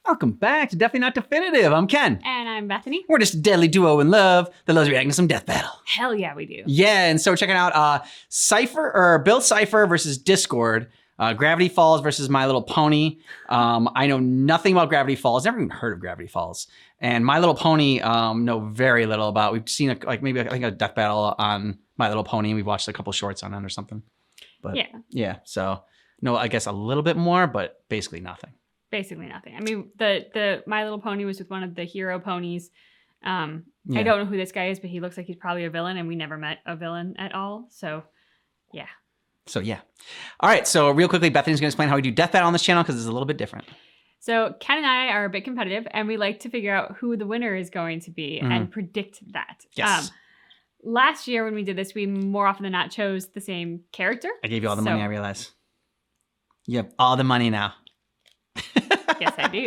Welcome back to Definitely Not Definitive. I'm Ken. And I'm Bethany. We're just a deadly duo in love that loves reacting to some death battle. Hell yeah, we do. Yeah, and so we're checking out Bill Cipher versus Discord. Gravity Falls versus My Little Pony. I know nothing about Gravity Falls. Never even heard of Gravity Falls. And My Little Pony, know very little about. We've seen a death battle on My Little Pony. We've watched a couple shorts on it or something. But yeah. So no, I guess a little bit more, but basically nothing. Basically nothing. I mean, the My Little Pony was with one of the hero ponies. I don't know who this guy is, but he looks like he's probably a villain, and we never met a villain at all. So, yeah. All right. So real quickly, Bethany's going to explain how we do death battle on this channel because it's a little bit different. So Ken and I are a bit competitive, and we like to figure out who the winner is going to be and predict that. Yes. Last year when we did this, we more often than not chose the same character. I gave you all the money, I realize. You have all the money now. Yes, I do.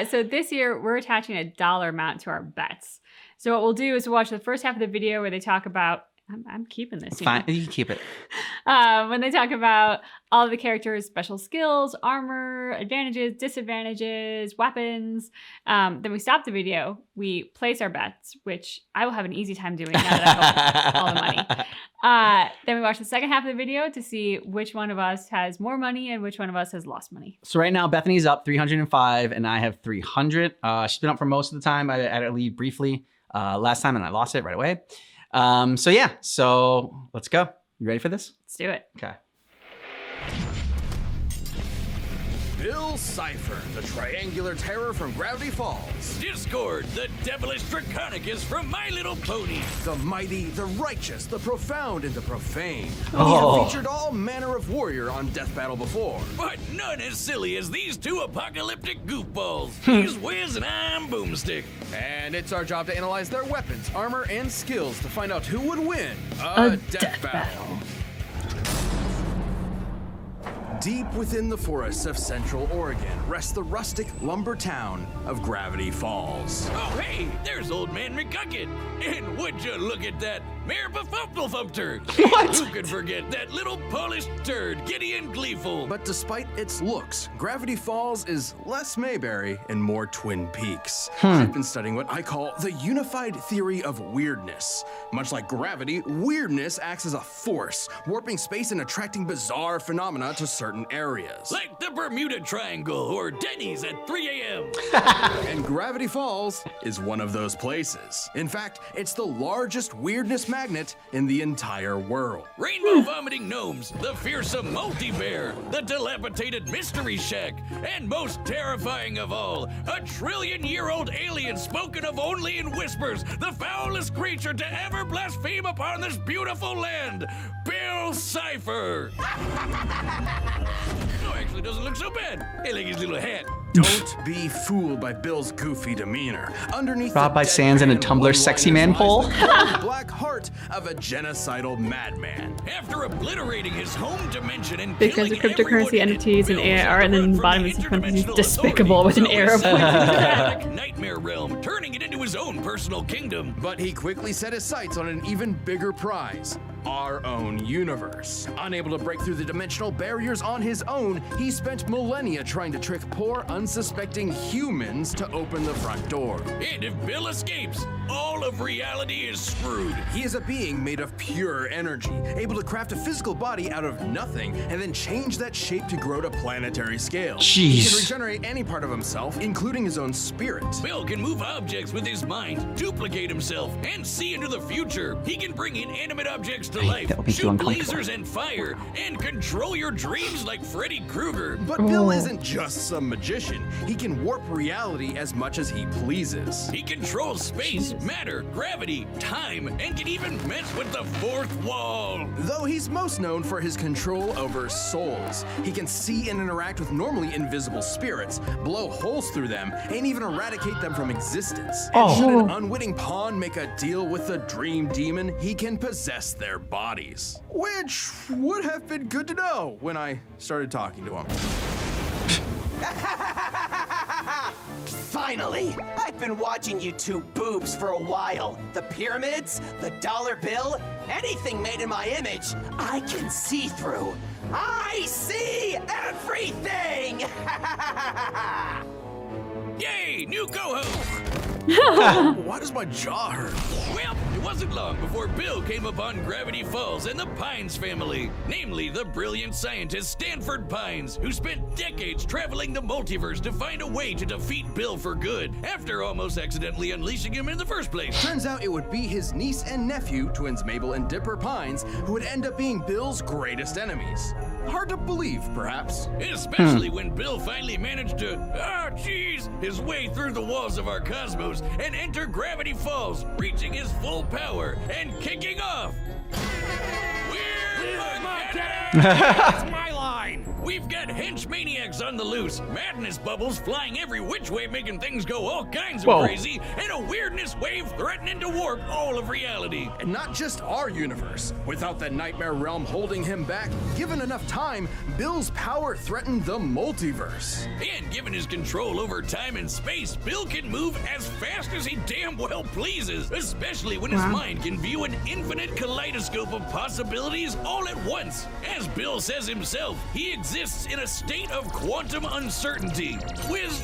So this year, we're attaching a dollar amount to our bets. So what we'll do is we'll watch the first half of the video where they talk about... I'm keeping this. Fine, you can keep it. When they talk about all of the characters' special skills, armor, advantages, disadvantages, weapons. Then we stop the video. We place our bets, which I will have an easy time doing now that I have all the money. Then we watch the second half of the video to see which one of us has more money and which one of us has lost money. So right now, Bethany's up 305 and I have 300. She's been up for most of the time. I had to leave briefly last time and I lost it right away. So let's go. You ready for this? Let's do it. Okay. Bill Cipher, the triangular terror from Gravity Falls. Discord, the devilish draconicus from My Little Pony. The mighty, the righteous, the profound, and the profane. We Oh. have featured all manner of warrior on Death Battle before. But none as silly as these two apocalyptic goofballs. He's Wiz and I'm Boomstick. And it's our job to analyze their weapons, armor, and skills to find out who would win a death battle. Deep within the forests of Central Oregon rests the rustic lumber town of Gravity Falls. Oh, hey, there's Old Man McGucket. And would you look at that Mayor Befumplefumter. What? Who could forget that little polished turd, giddy and gleeful? But despite its looks, Gravity Falls is less Mayberry and more Twin Peaks. I've been studying what I call the unified theory of weirdness. Much like gravity, weirdness acts as a force, warping space and attracting bizarre phenomena to certain areas. Like the Bermuda Triangle or Denny's at 3 a.m. And Gravity Falls is one of those places. In fact, it's the largest weirdness magnet in the entire world. Rainbow vomiting gnomes, the fearsome multi-bear, the dilapidated mystery shack, and most terrifying of all, a trillion-year-old alien spoken of only in whispers, the foulest creature to ever blaspheme upon this beautiful land, Bill Cipher. No, actually doesn't look so bad. I like his little hat. Don't be fooled by Bill's goofy demeanor. Underneath Robbed by Sands and a Tumblr sexy man pole. The black heart of a genocidal madman. After obliterating his home dimension and Because of cryptocurrency entities and AR, and then bottom is parentheses despicable with an arrow pointing. Nightmare realm, turning it into his own personal kingdom. But he quickly set his sights on an even bigger prize. Our own universe. Unable to break through the dimensional barriers on his own, he spent millennia trying to trick poor, unsuspecting humans to open the front door. And if Bill escapes, all of reality is screwed. He is a being made of pure energy, able to craft a physical body out of nothing and then change that shape to grow to planetary scale. He can Jeez. regenerate any part of himself, including his own spirit. Bill can move objects with his mind, duplicate himself, and see into the future. He can bring inanimate objects to life, that would make you shoot uncomfortable. lasers and fire, and control your dreams like Freddy Krueger. But Bill isn't just some magician. He can warp reality as much as he pleases. He controls space, matter, gravity, time, and can even mess with the fourth wall. Though he's most known for his control over souls. He can see and interact with normally invisible spirits, blow holes through them, and even eradicate them from existence. And should an unwitting pawn make a deal with the dream demon, he can possess their bodies. Which would have been good to know when I started talking to him. Finally! I've been watching you two boobs for a while. The pyramids, the dollar bill, anything made in my image, I can see through. I see everything! Why does my jaw hurt? Well, it wasn't long before Bill came upon Gravity Falls and the Pines family, namely the brilliant scientist Stanford Pines, who spent decades traveling the multiverse to find a way to defeat Bill for good, after almost accidentally unleashing him in the first place. Turns out it would be his niece and nephew, twins Mabel and Dipper Pines, who would end up being Bill's greatest enemies. Hard to believe, perhaps. Especially when Bill finally managed to, his way through the walls of our cosmos and enter Gravity Falls, reaching his full power and kicking off. We're That's my line! We've got hench maniacs on the loose, madness bubbles flying every which way, making things go all kinds of crazy, and a weirdness wave threatening to warp all of reality. And not just our universe. Without the nightmare realm holding him back, given enough time, Bill's power threatened the multiverse. And given his control over time and space, Bill can move as fast as he damn well pleases, especially when his mind can view an infinite kaleidoscope of possibilities all at once. As Bill says himself, he exists in a state of quantum uncertainty. With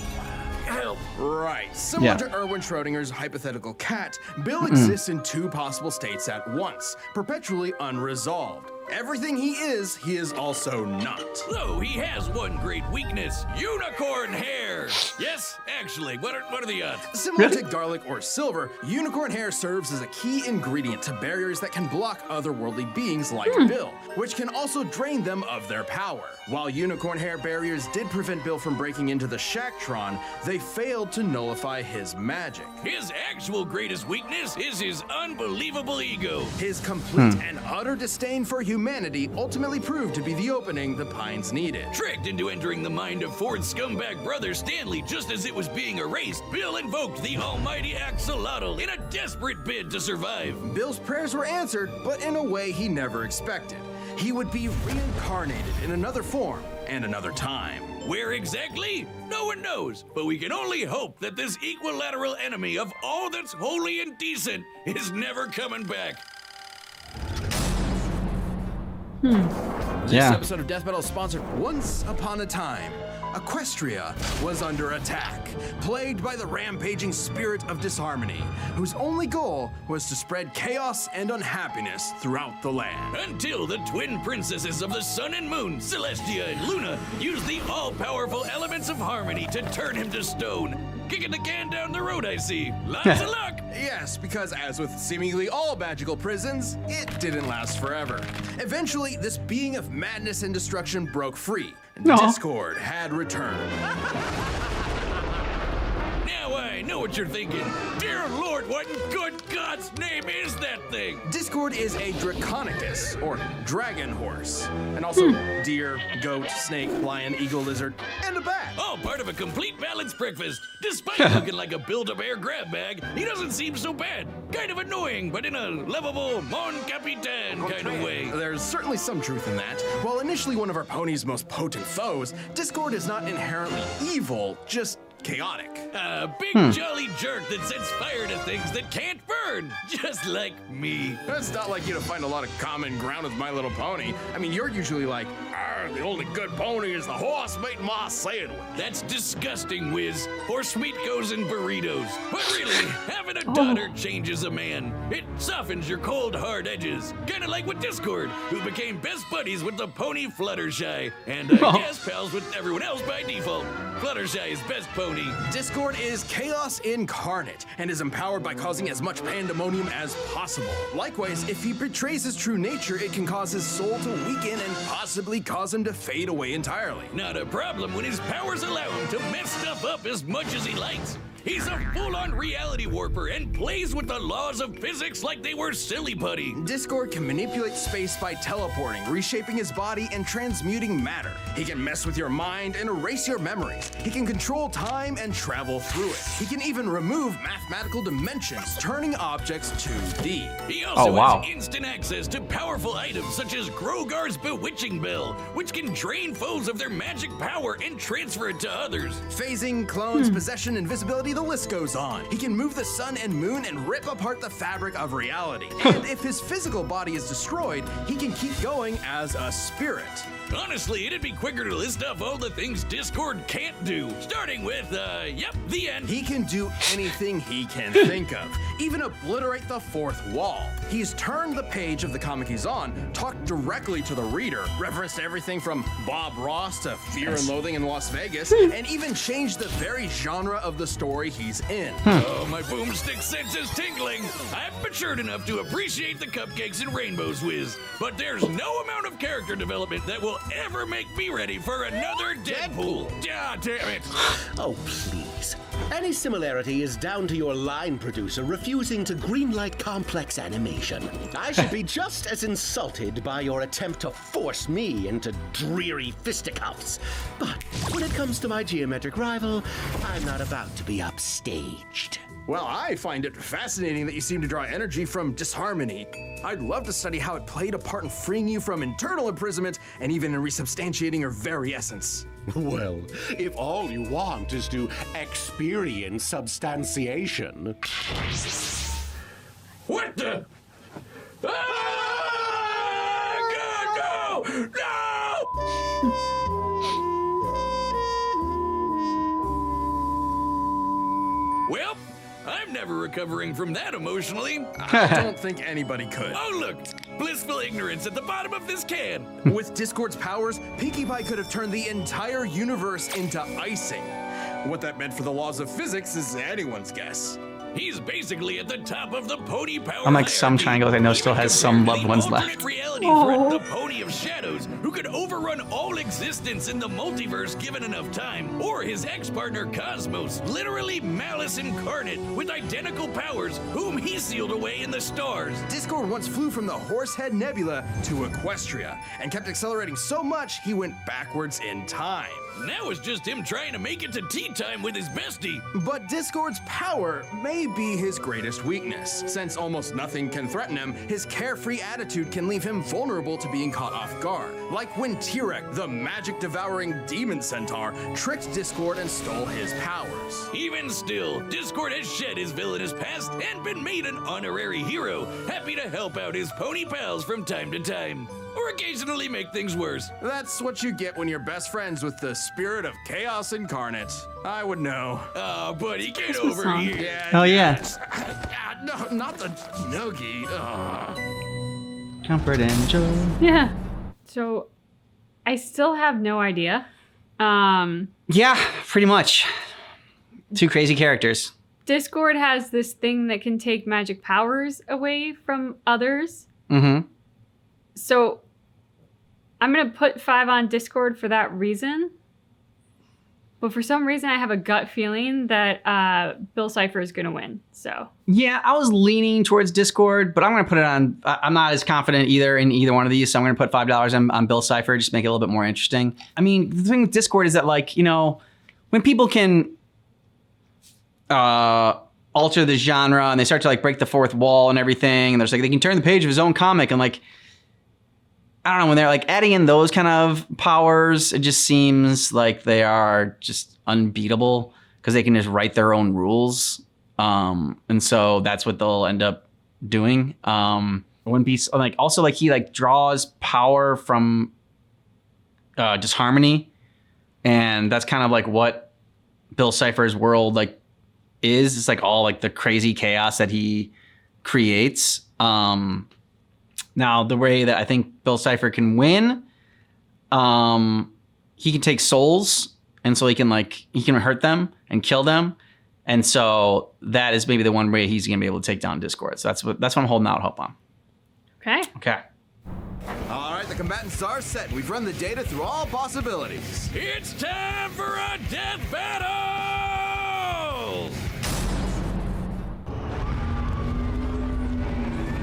help. Right. Similar to Erwin Schrödinger's hypothetical cat, Bill exists in two possible states at once, perpetually unresolved. Everything he is also not. Though he has one great weakness, unicorn hair. Yes, actually, what are the odds? Similar to garlic or silver, unicorn hair serves as a key ingredient to barriers that can block otherworldly beings like Bill, which can also drain them of their power. While unicorn hair barriers did prevent Bill from breaking into the Shacktron, they failed to nullify his magic. His actual greatest weakness is his unbelievable ego. His complete and utter disdain for humanity ultimately proved to be the opening the Pines needed. Tricked into entering the mind of Ford's scumbag brother Stanley just as it was being erased, Bill invoked the almighty axolotl in a desperate bid to survive. Bill's prayers were answered, but in a way he never expected. He would be reincarnated in another form and another time. Where exactly? No one knows, but we can only hope that this equilateral enemy of all that's holy and decent is never coming back. This episode of Death Metal is sponsored Once Upon a Time. Equestria was under attack, plagued by the rampaging spirit of disharmony, whose only goal was to spread chaos and unhappiness throughout the land. Until the twin princesses of the sun and moon, Celestia and Luna, used the all-powerful elements of harmony to turn him to stone. Kicking the can down the road, I see. Lots of luck! Yes, because as with seemingly all magical prisons, it didn't last forever. Eventually, this being of madness and destruction broke free, and Discord had returned. Now I know what you're thinking. Dear Lord, what in good God's name is that thing? Discord is a Draconicus, or dragon horse, and also deer, goat, snake, lion, eagle, lizard, and a bat. All part of a complete balanced breakfast. Despite looking like a build-a-bear grab bag, he doesn't seem so bad. Kind of annoying, but in a lovable Mon Capitan kind of way. There's certainly some truth in that. While initially one of our pony's most potent foes, Discord is not inherently evil, just chaotic. A big jolly jerk that sets fire to things that can't burn, just like me. It's not like you to find a lot of common ground with My Little Pony. I mean, you're usually like, the only good pony is the horse meat ma sandwich. That's disgusting, Wiz. Horse meat goes in burritos. But really, having a daughter changes a man. It softens your cold, hard edges. Kinda like with Discord, who became best buddies with the pony Fluttershy. And I guess pals with everyone else by default. Fluttershy is best pony. Discord is chaos incarnate and is empowered by causing as much pandemonium as possible. Likewise, if he betrays his true nature, it can cause his soul to weaken and possibly cause him to fade away entirely. Not a problem when his powers allow him to mess stuff up as much as he likes. He's a full-on reality warper and plays with the laws of physics like they were silly putty. Discord can manipulate space by teleporting, reshaping his body, and transmuting matter. He can mess with your mind and erase your memories. He can control time and travel through it. He can even remove mathematical dimensions, turning objects 2D. He also has instant access to powerful items such as Grogar's Bewitching Bell, which can drain foes of their magic power and transfer it to others. Phasing, clones, possession, invisibility, the list goes on. He can move the sun and moon and rip apart the fabric of reality. And if his physical body is destroyed, he can keep going as a spirit. Honestly, it'd be quicker to list off all the things Discord can't do. Starting with, the end. He can do anything he can think of, even obliterate the fourth wall. He's turned the page of the comic he's on, talked directly to the reader, referenced everything from Bob Ross to Fear and Loathing in Las Vegas, and even changed the very genre of the story he's in. Oh, my boomstick sense is tingling. I've matured enough to appreciate the cupcakes and rainbows whiz, but there's no amount of character development that will ever make me ready for another Deadpool. Ah, damn it. Oh, please. Any similarity is down to your line producer refusing to greenlight complex animation. I should be just as insulted by your attempt to force me into dreary fisticuffs. But when it comes to my geometric rival, I'm not about to be upstaged. Well, I find it fascinating that you seem to draw energy from disharmony. I'd love to study how it played a part in freeing you from internal imprisonment and even in resubstantiating your very essence. Well, if all you want is to experience substantiation. What the? Ah! God, no! No! Well, I'm never recovering from that emotionally. I don't think anybody could. Oh, look! Blissful ignorance at the bottom of this can. With Discord's powers, Pinkie Pie could have turned the entire universe into icing. What that meant for the laws of physics is anyone's guess. He's basically at the top of the pony power. Unlike some hierarchy. triangles I know still has some loved ones Alternate left. reality threat, the pony of shadows, who could overrun all existence in the multiverse given enough time. Or his ex-partner Cosmos, literally malice incarnate, with identical powers, whom he sealed away in the stars. Discord once flew from the Horsehead Nebula to Equestria and kept accelerating so much he went backwards in time. Now it's just him trying to make it to tea time with his bestie. But Discord's power may be his greatest weakness. Since almost nothing can threaten him, his carefree attitude can leave him vulnerable to being caught off guard. Like when Tirek, the magic-devouring demon centaur, tricked Discord and stole his powers. Even still, Discord has shed his villainous past and been made an honorary hero, happy to help out his pony pals from time to time. Or occasionally make things worse. That's what you get when you're best friends with the spirit of chaos incarnate. I would know. Oh, buddy, get Christmas over song. here. Yeah. Oh, yeah. No, not the noogie. Comfort and joy. Yeah. So I still have no idea. Yeah, pretty much. Two crazy characters. Discord has this thing that can take magic powers away from others. Mm-hmm. So I'm going to put 5 on Discord for that reason. But for some reason, I have a gut feeling that Bill Cipher is going to win. So Yeah, I was leaning towards Discord, but I'm going to put it on. I'm not as confident either in either one of these, so I'm going to put $5 on Bill Cipher just to make it a little bit more interesting. I mean, the thing with Discord is that, like, you know, when people can alter the genre and they start to like break the fourth wall and everything, and there's like they can turn the page of his own comic and like, I don't know, when they're like adding in those kind of powers, it just seems like they are just unbeatable because they can just write their own rules. And so that's what they'll end up doing. It wouldn't be like, also like he like draws power from disharmony. And that's kind of like what Bill Cipher's world like is. It's like all like the crazy chaos that he creates. Now, the way that I think Bill Cipher can win, he can take souls, and so he can hurt them and kill them, and so that is maybe the one way he's gonna be able to take down Discord. So that's what I'm holding out hope on. okay. Okay. All right, the combatants are set. We've run the data through all possibilities. It's time for a death battle!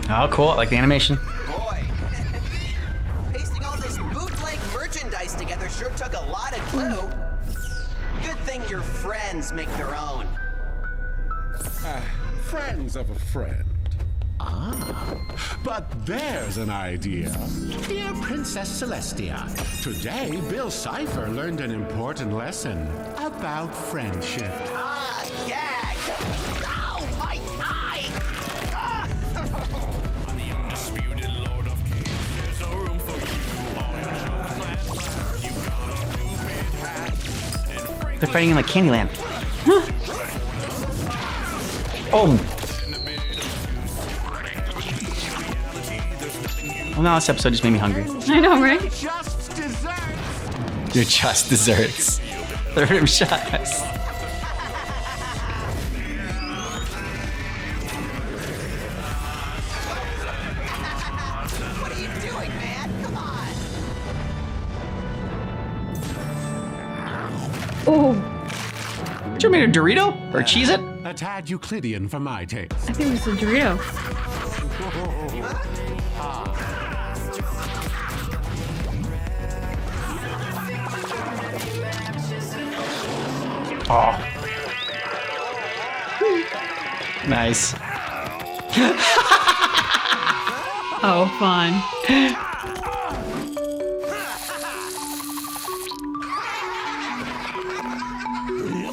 Oh, cool. I like the animation. Boy, pasting all this bootleg merchandise together sure took a lot of glue. Good thing your friends make their own. Friends of a friend. Ah, but there's an idea. Dear Princess Celestia, today Bill Cipher learned an important lesson about friendship. Ah, gag! Ow, my eye! Ah! The undisputed Lord of Kings, there's no room for you. All your jokes land They're fighting in like Candyland. Oh. Well, now this episode just made me hungry. I know, right? You're just desserts. Third rim shots. What are you doing, man? Come on. Oh, Did you make a Dorito or cheese it? A tad Euclidean for my taste. I think this is a Dorito. Oh. Nice. Oh, fun.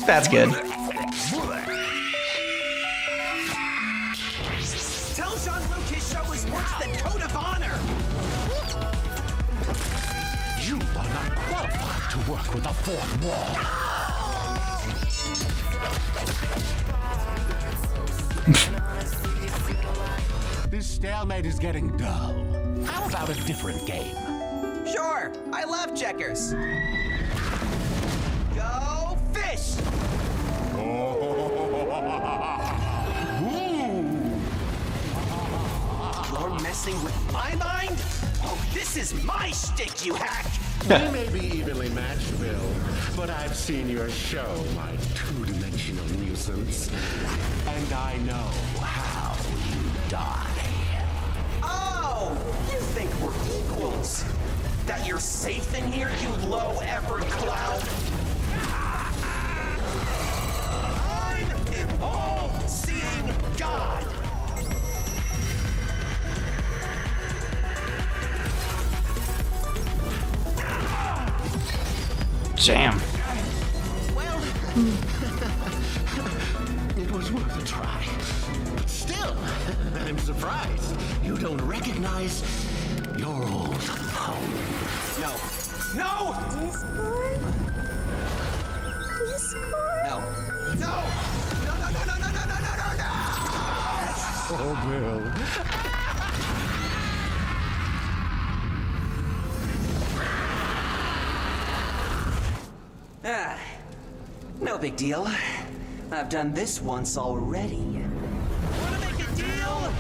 That's good. Tell Jean-Luc his show is worse than Code of Honor. You are not qualified to work with the fourth wall. This stalemate is getting dull. How about a different game? Sure, I love checkers. Go fish! You're messing with my mind? Oh, this is my shtick, you hack! We may be evenly matched, Bill, but I've seen your show, my two-dimensional nuisance. And I know how you die. Oh, you think we're equals? That you're safe in here, you low effort clown? I'm an all-seeing God! Jam. Well, it was worth a try. Still, I'm surprised you don't recognize your old home. No. No! No. No! No, no, no, no, no, no, no, no, no, no! Oh, Bill. Ah, no big deal. I've done this once already. Wanna make a deal?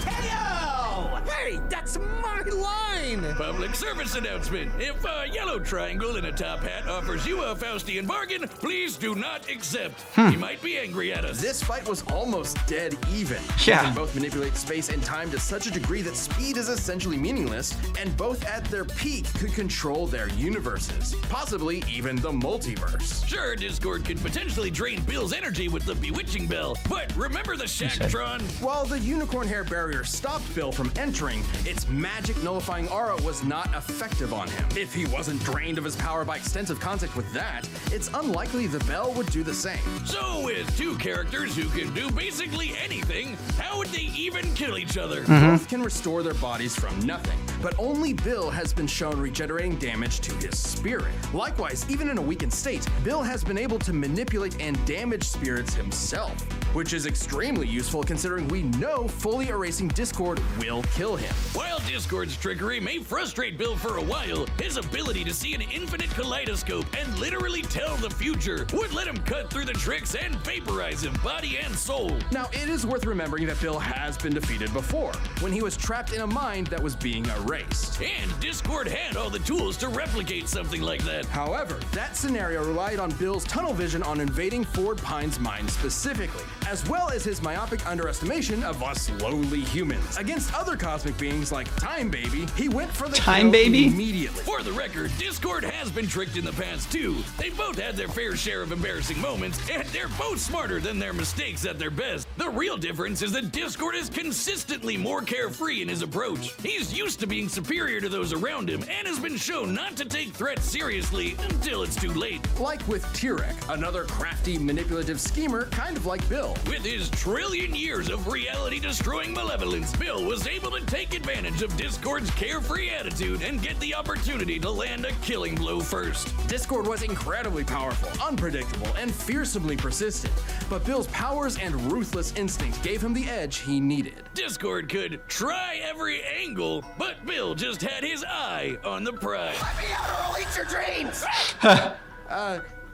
KO! Hey, that's my line! Public service announcement. If a yellow triangle in a top hat offers you a Faustian bargain, please do not accept. He might be angry at us. This fight was almost dead even. Yeah. They can both manipulate space and time to such a degree that speed is essentially meaningless, and both at their peak could control their universes, possibly even the multiverse. Sure, Discord could potentially drain Bill's energy with the bewitching bell, but remember the Shacktron? While the unicorn hair barrier stopped Bill from entering, its magic nullifying aura was not effective on him. If he wasn't drained of his power by extensive contact with that, it's unlikely the bell would do the same. So with two characters who can do basically anything, how would they even kill each other? Both can restore their bodies from nothing, but only Bill has been shown regenerating damage to his spirit. Likewise, even in a weakened state, Bill has been able to manipulate and damage spirits himself, which is extremely useful considering we know fully erasing Discord will kill him. While Discord's trickery may frustrate Bill for a while, his ability to see an infinite kaleidoscope and literally tell the future would let him cut through the tricks and vaporize him body and soul. Now, it is worth remembering that Bill has been defeated before, when he was trapped in a mind that was being erased. And Discord had all the tools to replicate something like that. However, that scenario relied on Bill's tunnel vision on invading Ford Pine's mind specifically, as well as his myopic underestimation of us lowly humans. Against other cosmic beings like Time Baby, he went for the Time kill Baby? immediately. For the record, Discord has been tricked in the past too. They both had their fair share of embarrassing moments, and they're both smarter than their mistakes at their best. The real difference is that Discord is consistently more carefree in his approach. He's used to being superior to those around him, and has been shown not to take threats seriously until it's too late. Like with Tirek, another crafty, manipulative schemer kind of like Bill. With his trillion years of reality-destroying malevolence, Bill was able to take advantage of Discord's carefree attitude and get the opportunity to land a killing blow first. Discord was incredibly powerful, unpredictable, and fearsomely persistent, but Bill's powers and ruthless instinct gave him the edge he needed. Discord could try every angle, but Bill just had his eye on the prize. Let me out or I'll eat your dreams!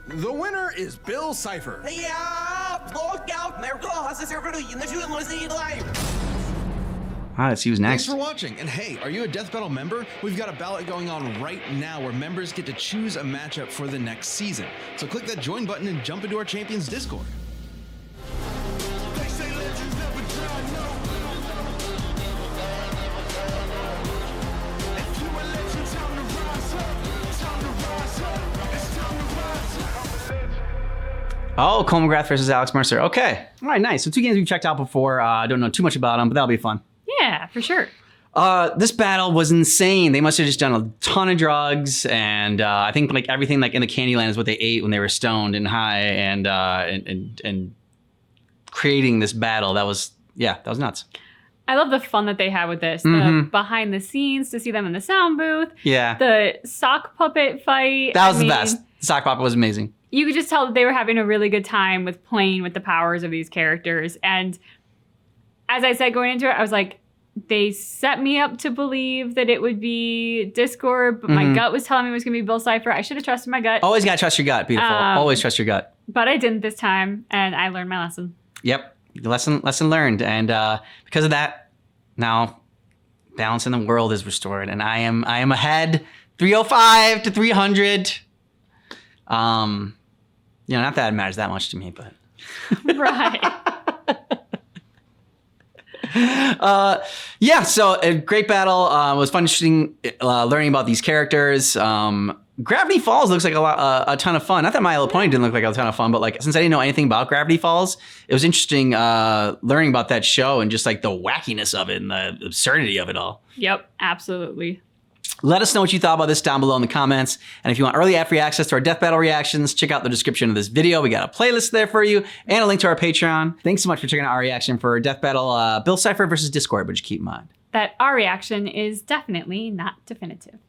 The winner is Bill Cipher. Let's see who's next. Thanks for watching, and hey, are you a Death Battle member? We've got a ballot going on right now where members get to choose a matchup for the next season. So click that join button and jump into our Champions Discord. Oh, Cole McGrath versus Alex Mercer. Okay. All right, nice. So 2 games we've checked out before. I don't know too much about them, but that'll be fun. Yeah, for sure. This battle was insane. They must have just done a ton of drugs, and I think like everything like in the Candyland is what they ate when they were stoned and high, and creating this battle. That was nuts. I love the fun that they had with this. The behind the scenes to see them in the sound booth. Yeah. The sock puppet fight. That was the best. The sock puppet was amazing. You could just tell that they were having a really good time with playing with the powers of these characters. And as I said going into it, I was like, they set me up to believe that it would be Discord, but my gut was telling me it was going to be Bill Cipher. I should have trusted my gut. Always got to trust your gut. Beautiful. Always trust your gut. But I didn't this time, and I learned my lesson. Yep. Lesson learned. And because of that, now balance in the world is restored. And I am ahead 305 to 300. Not that it matters that much to me, but. Right. So a great battle. It was fun, interesting learning about these characters. Gravity Falls looks like a ton of fun. Not that My Little Pony didn't look like a ton of fun, but like since I didn't know anything about Gravity Falls, it was interesting learning about that show and just like the wackiness of it and the absurdity of it all. Yep, absolutely. Let us know what you thought about this down below in the comments. And if you want early ad-free access to our Death Battle reactions, check out the description of this video. We got a playlist there for you and a link to our Patreon. Thanks so much for checking out our reaction for Death Battle Bill Cipher versus Discord, but just keep in mind that our reaction is definitely not definitive.